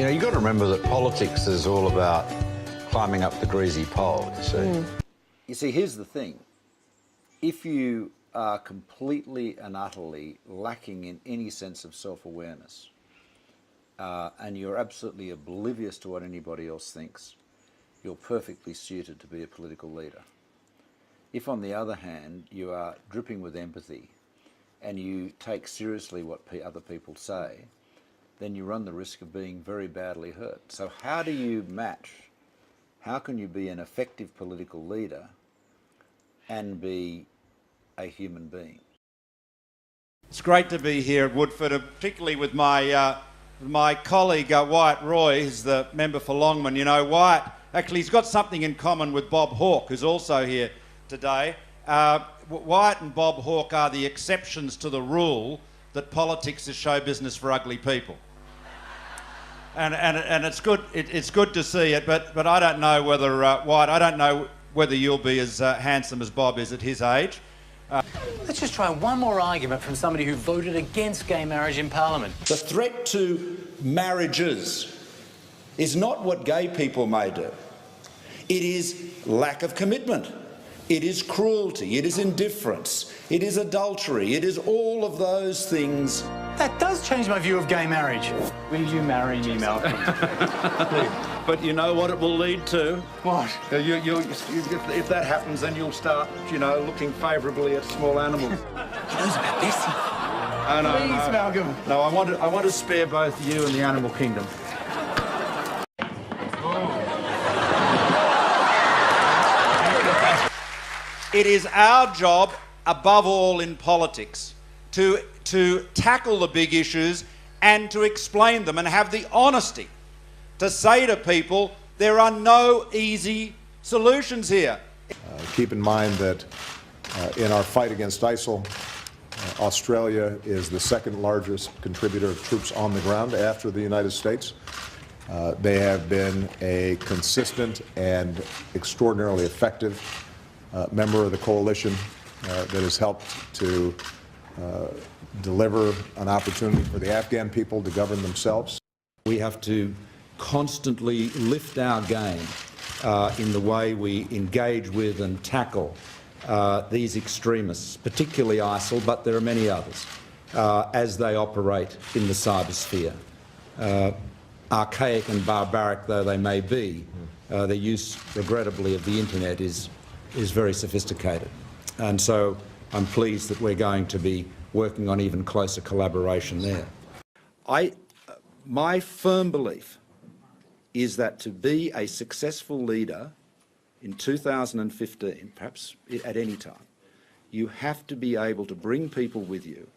You know, you've got to remember that politics is all about climbing up the greasy pole, you see. You see, here's the thing. If you are completely and utterly lacking in any sense of self-awareness, and you're absolutely oblivious to what anybody else thinks, you're perfectly suited to be a political leader. If, on the other hand, you are dripping with empathy and you take seriously what other people say, then you run the risk of being very badly hurt. So how do you match? How can you be an effective political leader and be a human being? It's great to be here at Woodford, particularly with my colleague Wyatt Roy, who's the member for Longman. You know, Wyatt, actually, he's got something in common with Bob Hawke, who's also here today. Wyatt and Bob Hawke are the exceptions to the rule that politics is show business for ugly people. And it's good. It's good to see it. But I don't know whether Wyatt. I don't know whether you'll be as handsome as Bob is at his age. Let's just try one more argument from somebody who voted against gay marriage in Parliament. The threat to marriages is not what gay people may do. It is lack of commitment. It is cruelty. It is indifference. It is adultery. It is all of those things. That does change my view of gay marriage. Will you marry me, Malcolm? But you know what it will lead to? What? If that happens, then you'll start, you know, looking favourably at small animals. He knows about this. Oh, no, Please, Malcolm. No, I want to spare both you and the animal kingdom. It is our job, above all in politics, to tackle the big issues and to explain them and have the honesty to say to people there are no easy solutions here. Keep in mind that in our fight against ISIL, Australia is the second largest contributor of troops on the ground after the United States. They have been a consistent and extraordinarily effective member of the coalition that has helped to deliver an opportunity for the Afghan people to govern themselves. We have to constantly lift our game in the way we engage with and tackle these extremists, particularly ISIL, but there are many others, as they operate in the cybersphere. Archaic and barbaric though they may be, their use, regrettably, of the internet is very sophisticated. And so I'm pleased that we're going to be working on even closer collaboration there. My firm belief is that to be a successful leader in 2015, perhaps at any time, you have to be able to bring people with you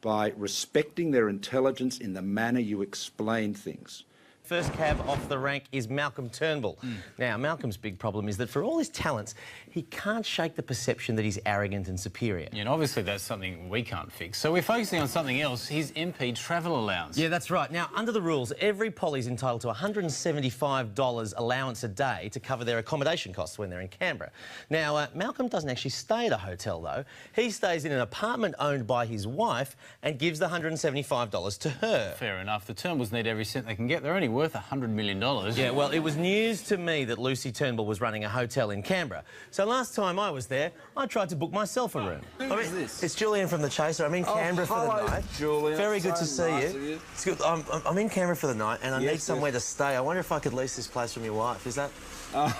by respecting their intelligence in the manner you explain things. First cab off the rank is Malcolm Turnbull. Now, Malcolm's big problem is that for all his talents, he can't shake the perception that he's arrogant and superior. Yeah, and obviously that's something we can't fix. So we're focusing on something else, his MP travel allowance. Yeah, that's right. Now, under the rules, every Polly's entitled to $175 allowance a day to cover their accommodation costs when they're in Canberra. Now, Malcolm doesn't actually stay at a hotel, though. He stays in an apartment owned by his wife and gives the $175 to her. Fair enough. The Turnbulls need every cent they can get. They're only worth $100 million. Yeah, well, it was news to me that Lucy Turnbull was running a hotel in Canberra. So last time I was there, I tried to book myself a room. Who is this? It's Julian from The Chaser. I'm in Canberra for the night. Julian. Very good So to see nice you. of you. It's good. I'm in Canberra for the night and I Yes, need somewhere to stay. I wonder if I could lease this place from your wife. Is that all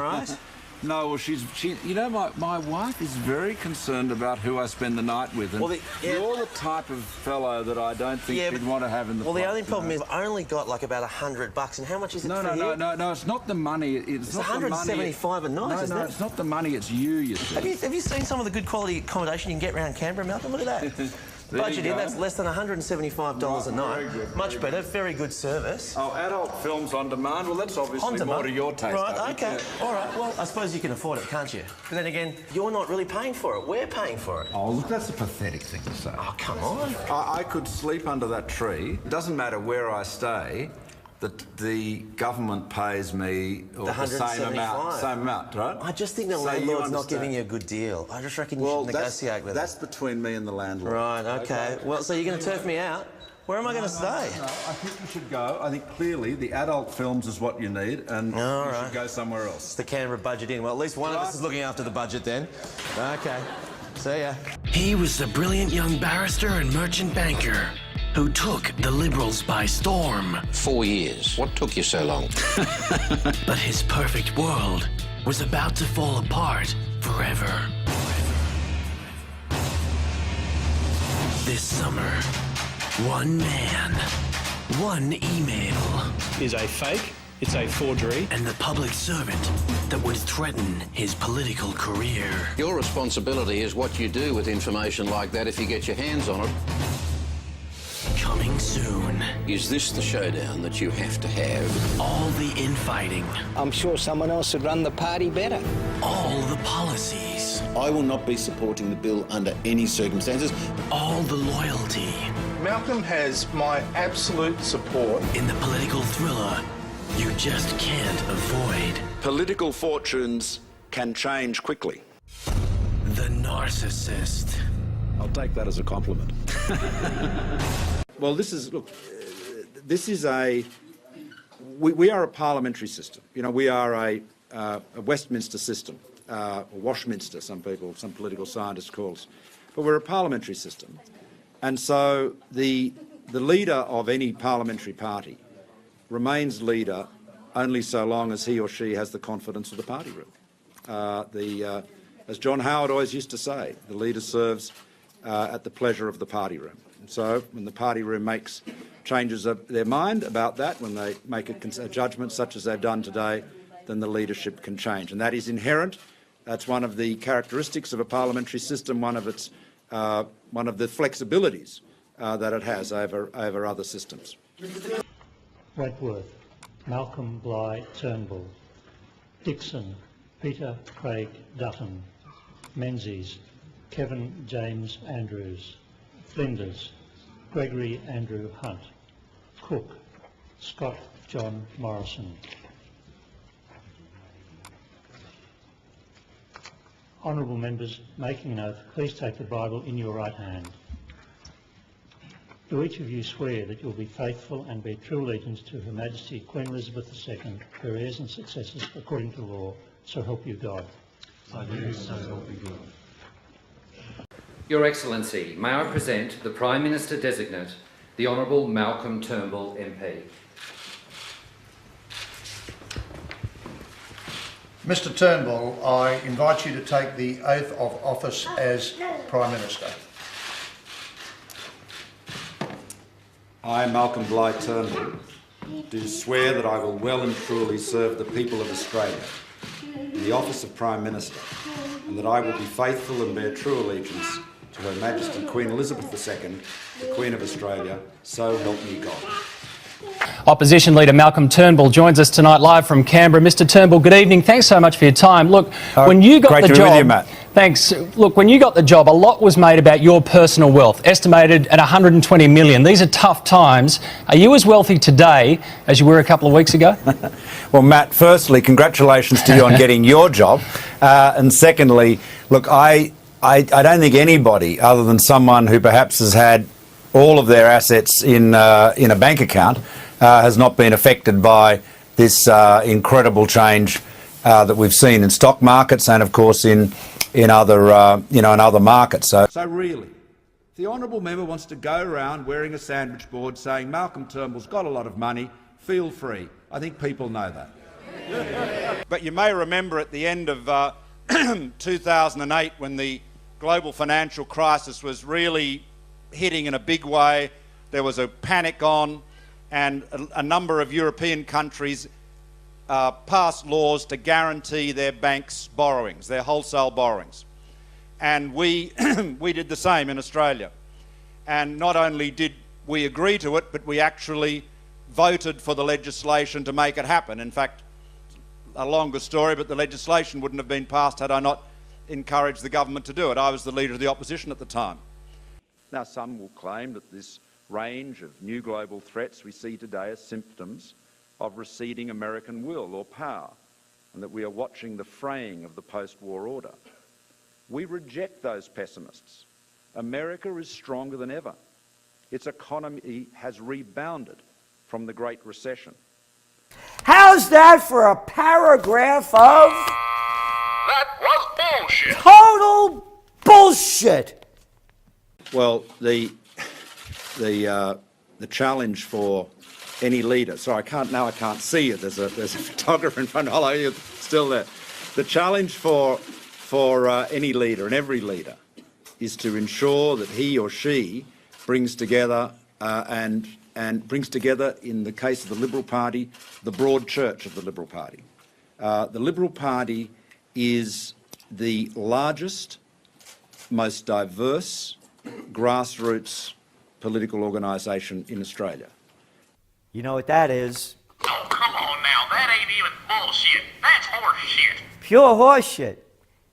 right? No, well, you know, my wife is very concerned about who I spend the night with. And Well, you're the type of fellow that I don't think you'd want to have in the Well, the place, only you problem know? is I've only got like about $100. And how much is it for you? No, it's not the money. It's not the money. $175 a night, isn't it? No, it's not the money, it's you see. Have you seen some of the good quality accommodation you can get around Canberra, Malcolm? Look at that. Budget in, that's less than $175 a night. Much better, very good service. Oh, adult films on demand? Well, that's obviously more to your taste. Right, OK. All right, well, I suppose you can afford it, can't you? But then again, you're not really paying for it. We're paying for it. Oh, look, that's a pathetic thing to say. Oh, come on. I could sleep under that tree. It doesn't matter where I stay. The government pays me the same amount, right? I just think the landlord's not giving you a good deal. I just reckon you should negotiate with That's between me and the landlord. Right, OK. Well, so you're going to turf me out? Where am I going to stay? No, I think you should go. I think clearly the adult films is what you need, and you should go somewhere else. It's the Canberra budget in. Well, at least one of us is looking after the budget then. Okay. See ya. He was the brilliant young barrister and merchant banker who took the Liberals by storm. 4 years. What took you so long? But his perfect world was about to fall apart forever. This summer, one man, one email. Is a fake, it's a forgery. And the public servant that would threaten his political career. Your responsibility is what you do with information like that if you get your hands on it. Coming soon. Is this the showdown that you have to have? All the infighting. I'm sure someone else would run the party better. All the policies. I will not be supporting the bill under any circumstances. All the loyalty. Malcolm has my absolute support. In the political thriller you just can't avoid. Political fortunes can change quickly. The narcissist. I'll take that as a compliment. Well, we are a parliamentary system. You know, we are a Westminster system, or Washminster, some political scientists call us. But we're a parliamentary system. And so the leader of any parliamentary party remains leader only so long as he or she has the confidence of the party room. As John Howard always used to say, the leader serves at the pleasure of the party room. And so when the party room makes changes of their mind about that, when they make a judgment such as they've done today, then the leadership can change. And that is inherent. That's one of the characteristics of a parliamentary system, one of the flexibilities that it has over other systems. Wentworth, Malcolm Bligh Turnbull, Dixon, Peter Craig Dutton, Menzies, Kevin James Andrews, Flinders, Gregory Andrew Hunt, Cook, Scott John Morrison. Honourable members, making an oath, please take the Bible in your right hand. Do each of you swear that you will be faithful and bear true allegiance to Her Majesty Queen Elizabeth II, her heirs and successors, according to law, so help you God? I do, so help me God. Your Excellency, may I present the Prime Minister Designate, the Honourable Malcolm Turnbull MP. Mr Turnbull, I invite you to take the oath of office as Prime Minister. I, Malcolm Bligh Turnbull, do swear that I will well and truly serve the people of Australia in the office of Prime Minister, and that I will be faithful and bear true allegiance to Her Majesty Queen Elizabeth II, the Queen of Australia, so help me God. Opposition Leader Malcolm Turnbull joins us tonight live from Canberra. Mr Turnbull, good evening. Thanks so much for your time. Look, when you got the job... Great to be with you, Matt. Thanks. Look, when you got the job, a lot was made about your personal wealth, estimated at $120 million. These are tough times. Are you as wealthy today as you were a couple of weeks ago? Well, Matt, firstly, congratulations to you on getting your job. And secondly, look, I don't think anybody other than someone who perhaps has had all of their assets in a bank account has not been affected by this incredible change that we've seen in stock markets and, of course, in other in other markets. So really, if the honourable member wants to go around wearing a sandwich board saying Malcolm Turnbull's got a lot of money, feel free. I think people know that. But you may remember at the end of 2008, when the global financial crisis was really hitting in a big way, there was a panic on, and a number of European countries passed laws to guarantee their banks' borrowings, their wholesale borrowings. And we did the same in Australia. And not only did we agree to it, but we actually voted for the legislation to make it happen. In fact, a longer story, but the legislation wouldn't have been passed had I not encouraged the government to do it. I was the leader of the opposition at the time. Now, some will claim that this range of new global threats we see today are symptoms of receding American will or power, and that we are watching the fraying of the post-war order. We reject those pessimists. America is stronger than ever. Its economy has rebounded from the Great Recession. How's that for a paragraph of... That was bullshit. Total bullshit. Well, the challenge for any leader. So I can't see you. There's a photographer in front. Hello, you're still there. The challenge for any leader and every leader is to ensure that he or she brings together and brings together, in the case of the Liberal Party, the broad church of the Liberal Party. The Liberal Party is the largest, most diverse grassroots political organisation in Australia. You know what that is? Oh, come on now. That ain't even bullshit. That's horse shit. Pure horseshit.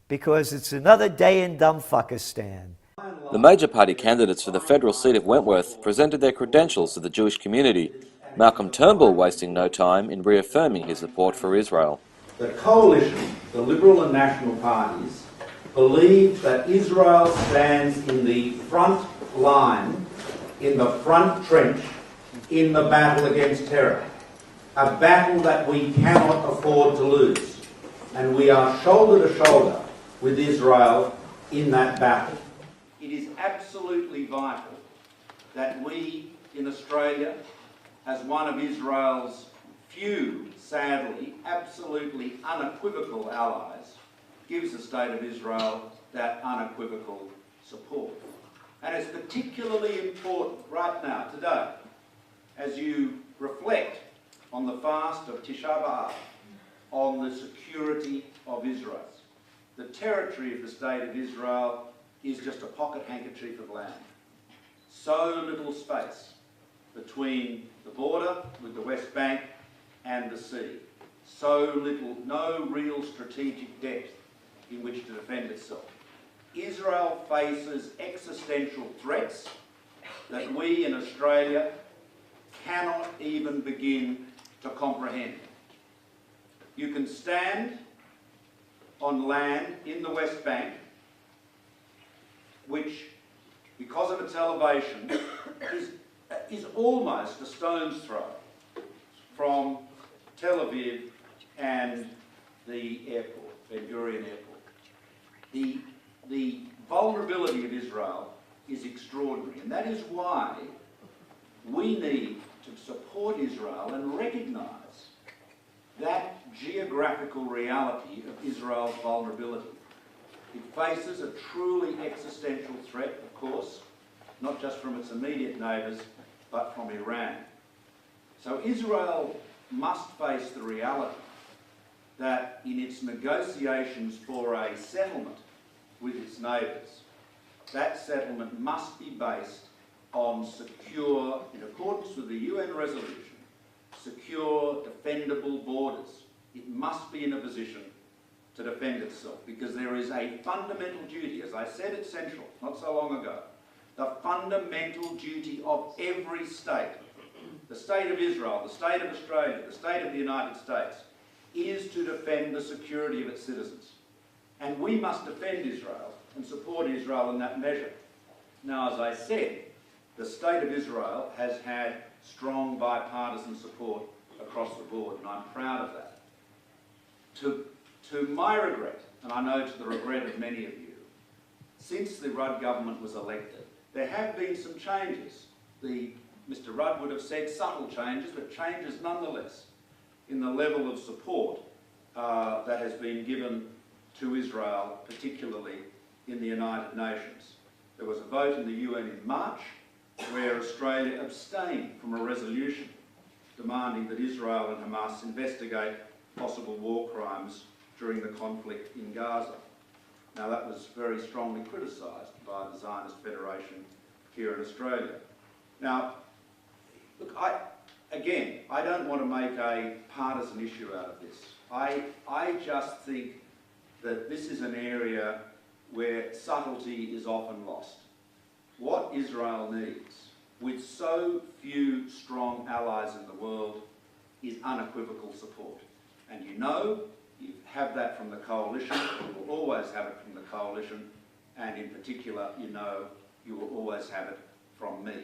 Because it's another day in Dumbfuckistan. The major party candidates for the federal seat of Wentworth presented their credentials to the Jewish community, Malcolm Turnbull wasting no time in reaffirming his support for Israel. The coalition, the Liberal and National parties, believe that Israel stands in the front line, in the front trench, in the battle against terror. A battle that we cannot afford to lose. And we are shoulder to shoulder with Israel in that battle. It is absolutely vital that we in Australia, as one of Israel's few, sadly, absolutely unequivocal allies, gives the State of Israel that unequivocal support. And it's particularly important right now, today, as you reflect on the fast of Tisha B'Av, on the security of Israel. The territory of the State of Israel is just a pocket handkerchief of land. So little space between the border with the West Bank and the sea. So little, no real strategic depth in which to defend itself. Israel faces existential threats that we in Australia cannot even begin to comprehend. You can stand on land in the West Bank, which, because of its elevation, is almost a stone's throw from Tel Aviv and the airport, Ben Gurion Airport. The vulnerability of Israel is extraordinary, and that is why we need to support Israel and recognise that geographical reality of Israel's vulnerability. It faces a truly existential threat, of course, not just from its immediate neighbours, but from Iran. So Israel must face the reality that in its negotiations for a settlement with its neighbours, that settlement must be based on secure, in accordance with the UN resolution, secure, defendable borders. It must be in a position to defend itself, because there is a fundamental duty, as I said at Central not so long ago, the fundamental duty of every state, the State of Israel, the State of Australia, the State of the United States, is to defend the security of its citizens. And we must defend Israel and support Israel in that measure. Now, as I said, the State of Israel has had strong bipartisan support across the board, and I'm proud of that. To my regret, and I know to the regret of many of you, since the Rudd government was elected, there have been some changes. Mr. Rudd would have said subtle changes, but changes nonetheless in the level of support that has been given to Israel, particularly in the United Nations. There was a vote in the UN in March where Australia abstained from a resolution demanding that Israel and Hamas investigate possible war crimes during the conflict in Gaza. Now, that was very strongly criticised by the Zionist Federation here in Australia. Now, look, I don't want to make a partisan issue out of this. I just think that this is an area where subtlety is often lost. What Israel needs, with so few strong allies in the world, is unequivocal support. And you have that from the coalition, you will always have it from the coalition, and in particular, you will always have it from me.